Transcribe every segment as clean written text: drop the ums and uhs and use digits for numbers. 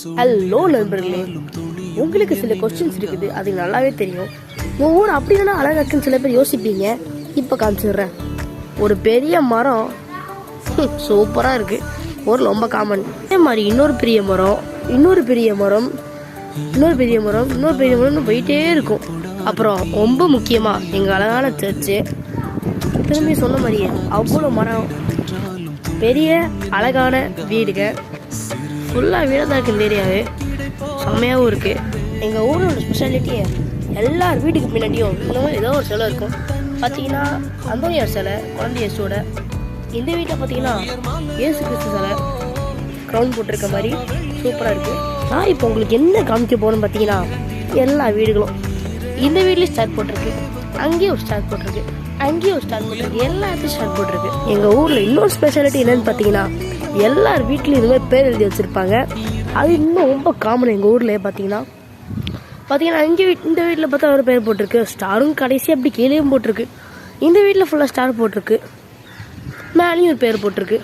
Hello நண்பர்களே, உங்களுக்கு சில கொஸ்டின்ஸ் இருக்குது, அது நல்லாவே தெரியும். உங்கள் ஊர் அப்படி தானே அழகா இருக்குன்னு சில பேர் யோசிப்பீங்க. இப்போ காமிச்சிடுறேன். ஒரு பெரிய மரம் சூப்பராக இருக்குது, ஒரு ரொம்ப காமன். அதே மாதிரி இன்னொரு பெரிய மரம், இன்னொரு பெரிய மரம், இன்னொரு பெரிய மரம், இன்னொரு பெரிய மரம்னு போயிட்டே இருக்கும். அப்புறம் ரொம்ப முக்கியமாக எங்கள் அழகான சர்ச்சு. திரும்பி சொன்ன மாதிரியே அவ்வளோ மரம், பெரிய அழகான வீடுங்க, ஃபுல்லாக வீடாக தான் இருக்குது. இந்த ஏரியாவே செம்மையாகவும் இருக்குது. எங்கள் ஊரோட ஸ்பெஷாலிட்டியே எல்லார் வீட்டுக்கு பின்னாடியும் இன்னும் ஏதோ ஒரு சிலை இருக்கும். பார்த்தீங்கன்னா அந்தோனியார் சிலை, குழந்தை இயேசுவோட. இந்த வீட்டில் பார்த்தீங்கன்னா இயேசு கிறிஸ்து சிலை க்ரௌண்ட் போட்டிருக்க மாதிரி சூப்பராக இருக்குது. நான் இப்போ உங்களுக்கு என்ன காமிக்க போகணும்னு பார்த்தீங்கன்னா, எல்லா வீடுகளும் இந்த வீட்லேயும் ஸ்டார் போட்டிருக்கு, அங்கேயும் ஒரு ஸ்டார் போட்டிருக்கு, அங்கேயும் ஒரு ஸ்டார் போட்டிருக்கு, எல்லா இடத்துலையும் ஸ்டார் போட்டிருக்கு. எங்கள் ஊரில் இன்னொரு ஸ்பெஷாலிட்டி என்னன்னு பார்த்தீங்கன்னா, எல்லார் வீட்லேயும் இதுமாதிரி பேர் எழுதி வச்சுருப்பாங்க. அது இன்னும் ரொம்ப காமன் எங்கள் ஊரில். பார்த்தீங்கன்னா அங்கே இந்த வீட்டில் பார்த்தா ஒரு பேர் போட்டிருக்கு, ஸ்டாரும் கடைசி அப்படி கீழேயும் போட்டிருக்கு. இந்த வீட்டில் ஃபுல்லாக ஸ்டார் போட்டிருக்கு, மேலேயும் ஒரு பேர் போட்டிருக்கு.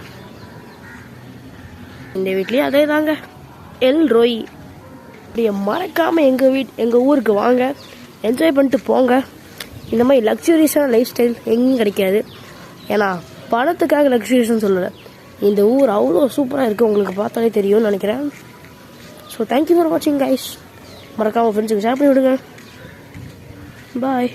இந்த வீட்லேயும் அதே தாங்க, எல் ரோய். அப்படியே மறக்காமல் எங்கள் ஊருக்கு வாங்க, என்ஜாய் பண்ணிட்டு போங்க. இந்த மாதிரி லக்ஸுரியஸான லைஃப் ஸ்டைல் எங்கேயும் கிடைக்காது. ஏன்னா பணத்துக்காக லக்ஸுரியஸ்ன்னு சொல்லலை, இந்த ஊர் அவ்வளோ சூப்பராக இருக்குது, உங்களுக்கு பார்த்தாலே தெரியும்னு நினைக்கிறேன். ஸோ தேங்க்யூ ஃபார் வாட்சிங் கைஸ். மறக்காமல் ஃப்ரெண்ட்ஸுக்கு ஷேர் பண்ணி விடுங்க. பாய்.